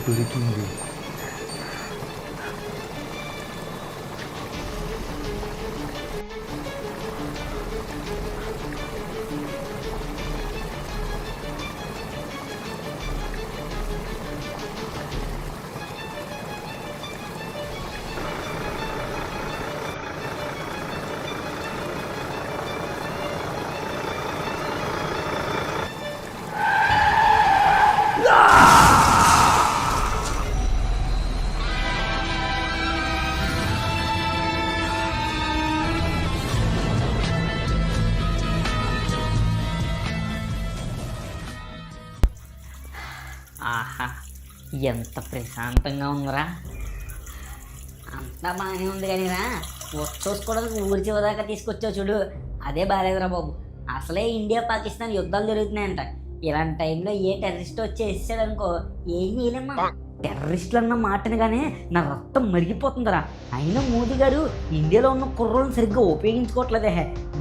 దొరికింది. ఆహా, ఎంత ప్రశాంతంగా ఉందిరా. అంతా బాగానే ఉంది కానీరా, చూసుకోవడానికి ఊరి చివరిదాకా తీసుకొచ్చావు చూడు, అదే బాగాలేదురా బాబు. అసలే ఇండియా పాకిస్తాన్ యుద్ధాలు జరుగుతున్నాయంట. ఇలాంటి టైంలో ఏ టెర్రరిస్ట్ వచ్చి వేసాడు అనుకో, ఏం చేయలేమ్మా. టెర్రరిస్టులు అన్న మాటని కానీ నా రక్తం మరిగిపోతుందిరా. అయినా మోదీ గారు ఇండియాలో ఉన్న కుర్రోళ్ళని సరిగ్గా ఉపయోగించుకోవట్లేదే.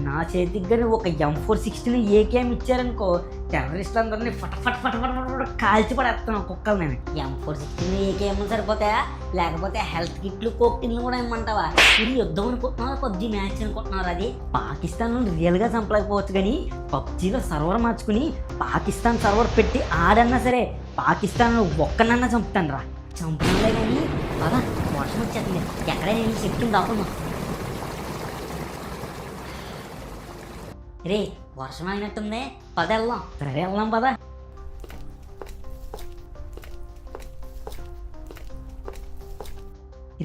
నా చేతికి కానీ ఒక M416 ఏకేఎం ఇచ్చారనుకో, టెర్రరిస్టులందరినీ ఫటఫట్ ఫటఫట్ ఫటఫట్ కాల్చి పడేస్తాను కుక్కలు. నేను M416 ఏకేఎం సరిపోతాయా, లేకపోతే హెల్త్ కిట్లు కోక్టిన్లు కూడా ఇమ్మంటావా? ఇది యుద్ధం అనుకుంటున్నారా, పబ్జీ మ్యాచ్ అనుకుంటున్నారు? అది పాకిస్తాన్ రియల్గా చంపలేకపోవచ్చు కానీ పబ్జీలో సర్వర్ మార్చుకుని పాకిస్తాన్ సర్వర్ పెట్టి ఆడన్నా సరే పాకిస్తాన్ ఒక్కనన్నా చంపుతాను రా. చంపడంలే కానీ బాగా వర్షం వచ్చేస్తుంది, ఎక్కడైనా నేను చెప్తుంది దాకుండా. రే వర్షం అయినట్టుంది, పద వెళ్దాం. సరే వెళ్దాం పద.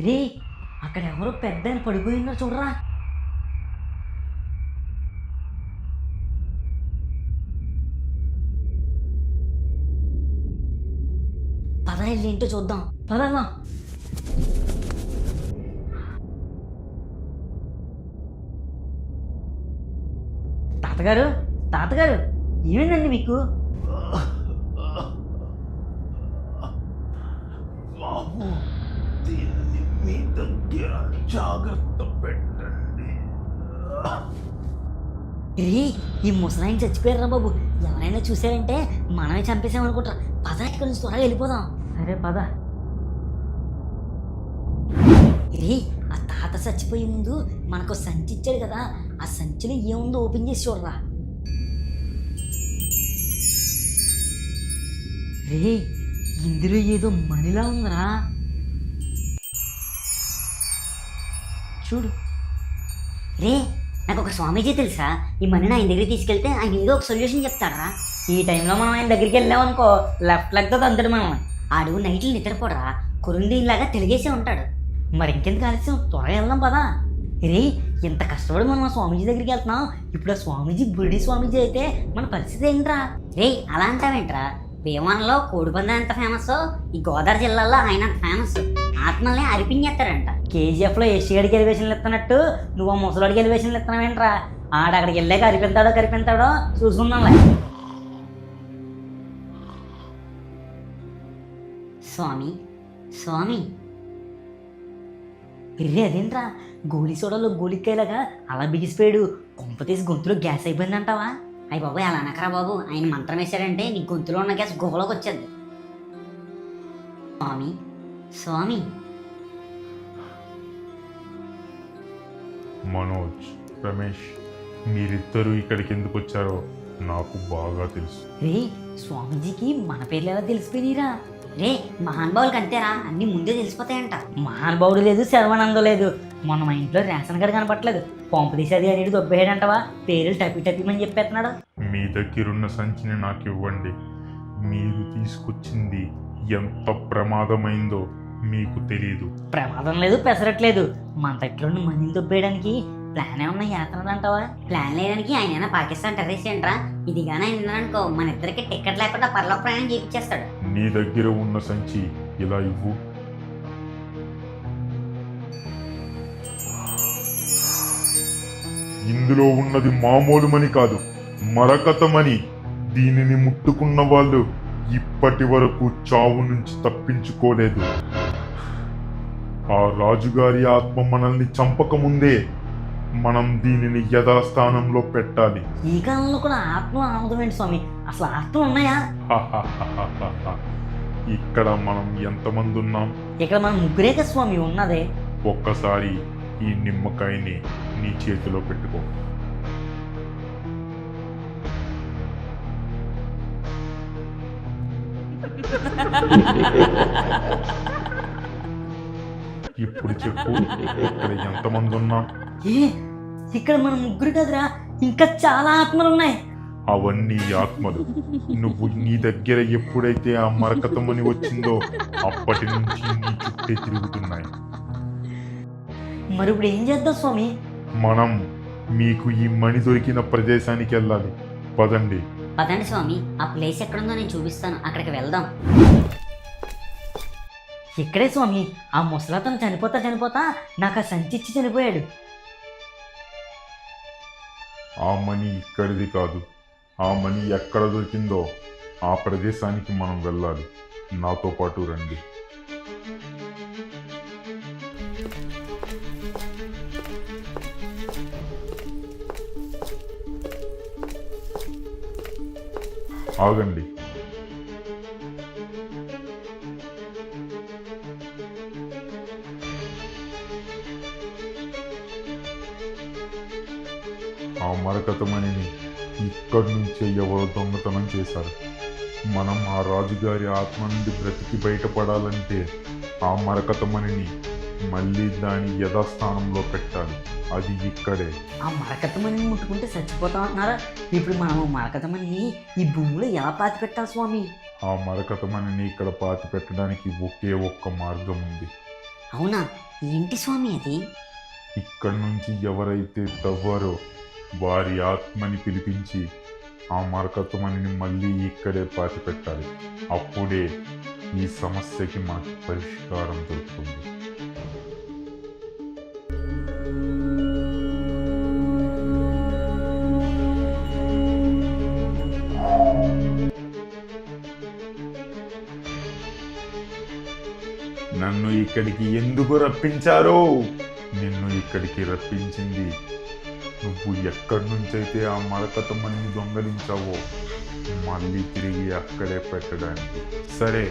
రే అక్కడ ఎవరో పెద్ద పడిపోయిందో చూడరా. పద వెళ్ళి ఏంటో చూద్దాం, పదమ్మా. తాతగారు, తాతగారు, ఏమైందండి మీకు? బాబు, దీన్ని మీ దగ్గర జాగ్రత్త పెట్టండి. రే ఈ ముసలాయన చచ్చిపోయారా బాబు. ఎవరైనా చూసారంటే మనమే చంపేసామనుకుంటారా. పద ఇక్కడి నుంచి త్వరగా వెళ్ళిపోదాం. సరే పద. రే ఆ తాత చచ్చిపోయే ముందు మనకు సంచి ఇచ్చాడు కదా, ఆ సంచిలో ఏముందో ఓపెన్ చేసి చూడరా. రే ఇందులో ఏదో మనీలా ఉందిరా, చూడు. రే నాకు ఒక స్వామీజీ తెలుసా, ఈ మనీని ఆయన దగ్గరికి తీసుకెళ్తే ఆయన ఏదో ఒక సొల్యూషన్ చెప్తాడరా. ఈ టైంలో మనం ఆయన దగ్గరికి వెళ్ళామనుకో, లెఫ్ట్ లెగ్తో తంతాడు మనం. ఆడు నైట్లు నిద్రపోడరా, కురుండీలాగా తెలిగేసే ఉంటాడు. మరి ఇంకెందుకు ఆలస్యం, త్వరగా వెళ్దాం పదా. రే ఇంత కష్టపడి మనం ఆ స్వామీజీ దగ్గరికి వెళ్తున్నాం, ఇప్పుడు ఆ స్వామీజీ బుడి స్వామీజీ అయితే మన పరిస్థితి ఏంట్రా? రే అలా అంటావేంట్రా, భీమవరంలో కోడిపందెం ఎంత ఫేమస్, ఈ గోదావరి జిల్లాలో ఆయన అంత ఫేమస్. ఆత్మల్ని అరిపించేస్తారంట. KGFలో ఏషియాడికి ఎలివేషన్లు ఇస్తున్నట్టు నువ్వు ఆ ముసలాడికి ఎలివేషన్లు ఇస్తున్నావేంట్రా? ఆడక్కడికి వెళ్ళాక కరిపింతాడో చూసుకుందాంలే. స్వామి స్వామి, రే అదేంట్రా గోలీ సోడాలో గోలికాయలాగా అలా బిగిసిపోయాడు. కొంప తీసి గొంతులో గ్యాస్ అయిపోయింది అంటావా? అయ్యి బాబు అలా అనకరా బాబు, ఆయన మంత్రం వేశాడంటే నీ గొంతులో ఉన్న గ్యాస్ గుహలోకి వచ్చేది. స్వామి స్వామి. మనోజ్, రమేష్, మీరిద్దరూ ఇక్కడికి ఎందుకు వచ్చారో నాకు బాగా తెలుసు. రే స్వామీజీకి మన పేర్లు ఎలా తెలిసిపోయినరా? రే మహానుభావులకి అంతేరా, అన్ని ముందే తెలిసిపోతాయంట. మహానుభావుడు లేదు, శర్వానందం లేదు. మొన్న మా ఇంట్లో రేషన్ కార్డు కనపట్లేదు, పంపు తీసేది అనేది దొబ్బేయడంటవా, పేర్లు టపిమని చెప్పేస్తున్నాడు. మీ దగ్గరున్న సంచిని నాకు ఇవ్వండి. మీరు తీసుకొచ్చింది ఎంత ప్రమాదమైందో మీకు తెలీదు. ప్రమాదం లేదు, పెసరట్లేదు. మన దగ్గర ఉన్న మనీని దొబ్బేయడానికి ప్లాన్ ఏమన్నా చేస్తున్నాడంటావా? ప్లాన్ లేడానికి ఆయన పాకిస్తాన్ టెర్రరిస్ట్ ఏంట్రా? ఇది కానీ ఆయన విన్నారనుకో, మన ఇద్దరికి టికెట్ లేకుండా పరలోక ప్రయాణం చేయించేస్తాడు. నీ దగ్గర ఉన్న సంచి ఇలా ఇవ్వు. ఇందులో ఉన్నది మామూలు మని కాదు, మరకతమని. దీనిని ముట్టుకున్న వాళ్ళు ఇప్పటి వరకు చావు నుంచి తప్పించుకోలేదు. ఆ రాజుగారి ఆత్మ మనల్ని చంపకముందే మనం దీనిని యథాస్థానంలో పెట్టాలి. ఈ కాలంలో కూడా ఆత్మ ఆముదమేంటి స్వామి? అసలు ఆత్మలు ఉన్నాయా? ఇక్కడ మనం ఎంతమంది ఉన్నాం? ఇక్కడ మనం ముగ్గురే కదా స్వామి ఉన్నదే. ఒక్కసారి ఈ నిమ్మకాయని నీ చేతిలో పెట్టుకో. ఇప్పుడు చెప్పు, ఇక్కడ ఎంతమంది ఉన్నాం? ఏ ఇక్కడ మనం ముగ్గురు కదరా, ఇంకా చాలా ఆత్మలు ఉన్నాయి. అవన్నీ ఆత్మలు. నువ్వు నీ దగ్గర ఎప్పుడైతే ఆ మరకతమని వచ్చిందో అప్పటి నుంచి నీ చుట్టే తిరుగుతున్నాయి. మరి ఇప్పుడు ఏం చేద్దాం స్వామి? మనం మీకు ఈ మణి దొరికిన ప్రదేశానికి వెళ్ళాలి. పదండి. పదండి స్వామి, ఆ ప్లేస్ ఎక్కడుందో నేను చూపిస్తాను, అక్కడికి వెళ్దాం. ఇక్కడే స్వామి, ఆ ముసలతను చనిపోతా నాకు ఆ సంచి ఇచ్చి చనిపోయాడు. ఆ మణి ఇక్కడిది కాదు. ఆ మణి ఎక్కడ దొరికిందో ఆ ప్రదేశానికి మనం వెళ్ళాలి. నాతో పాటు రండి. ఆగండి. ఆ మరకతమణిని ఇక్కడి నుంచే ఎవరో దొంగతనం చేశారు. మనం ఆ రాజుగారి ఆత్మ నుండి బ్రతికి బయటపడాలంటే ఆ మరకతమణిని మళ్ళీ దాని యథాస్థానంలో పెట్టాలి. అది ఇక్కడే. ఆ మరకతమణిని ముట్టుకుంటే చచ్చిపోతాం అంటున్నారా? ఇప్పుడు మనం మరకతమణిని ఈ భూమిలో ఎలా పాతి పెట్టాలి స్వామి? ఆ మరకతమణిని ఇక్కడ పాతి పెట్టడానికి ఒకే ఒక్క మార్గం ఉంది. అవునా? ఏంటి స్వామి అది? ఇక్కడి నుంచి ఎవరైతే తవ్వారో వారి ఆత్మని పిలిపించి ఆ మరకతమణిని మళ్ళీ ఇక్కడే పాతి పెట్టాలి. అప్పుడే ఈ సమస్యకి మనకు పరిష్కారం దొరుకుతుంది. నన్ను ఇక్కడికి ఎందుకు రప్పించారు? నిన్ను ఇక్కడికి రప్పించింది నువ్వు ఎక్కడి నుంచైతే ఆ మరకతమణిని దొంగలించావో మళ్ళీ తిరిగి అక్కడే పెట్టడానికి. సరే,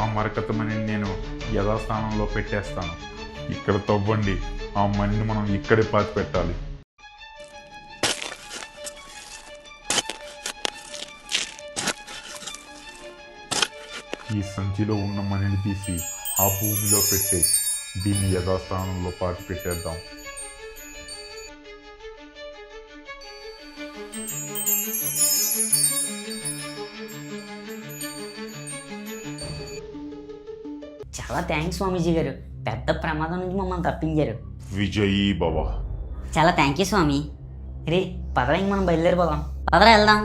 ఆ మరకతమణిని నేను యథాస్థానంలో పెట్టేస్తాను. ఇక్కడ తవ్వండి. ఆ మణిని మనం ఇక్కడే పాతి పెట్టాలి. ఈ సంచిలో ఉన్న మణిని తీసి ఆ భూమిలో పెట్టే దీన్ని యథాస్థానంలో పాతి పెట్టేద్దాం. చాలా థ్యాంక్స్ స్వామీజీ గారు, పెద్ద ప్రమాదం నుంచి మమ్మల్ని తప్పించారు. విజయీ భవ. చాలా థ్యాంక్ యూ స్వామి. రే పదరా, ఇంక మనం బయలుదేరిపోదాం. పదరా వెళ్దాం.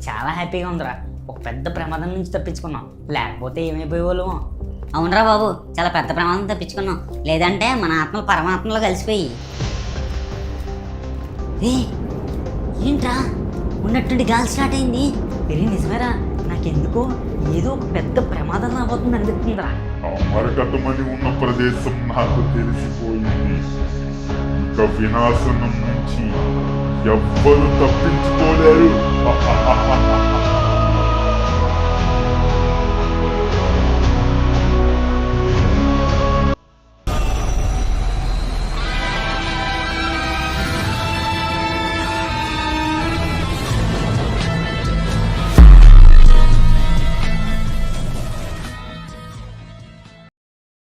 చాలా హ్యాపీగా ఉందిరా, ఒక పెద్ద ప్రమాదం నుంచి తప్పించుకున్నాం. లేకపోతే ఏమైపోయేవాళ్ళమో. అవునరా బాబు, చాలా పెద్ద ప్రమాదం తప్పించుకున్నాం. లేదంటే మన ఆత్మలు పరమాత్మలో కలిసిపోయి. ఏంట్రా ఉన్నట్టుండి గాలి స్టార్ట్ అయింది. నిజమేరా, నాకెందుకో ఏదో ఒక పెద్ద ప్రమాదం రాబోతుంది అనిపిస్తుందిరా. ఆ మరకతమణి ఉన్న ప్రదేశం నాకు తెలిసిపోయింది. ఇక వినాశనం నుంచి ఎవ్వరు తప్పించుకోలేరు.